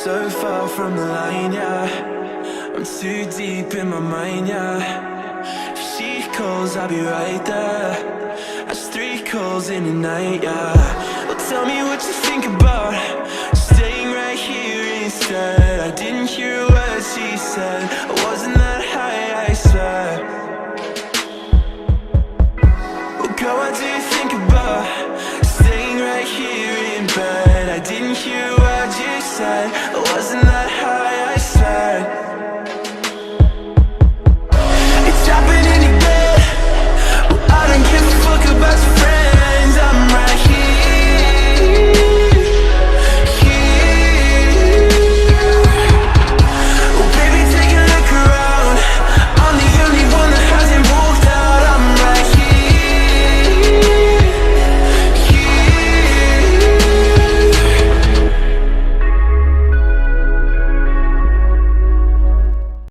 so far from the line, yeah. I'm too deep in my mind, yeah. If she calls, I'll be right there. That's 3 calls in a night, yeah. Well, tell me what you think about staying right here instead. I didn't hear a word she said.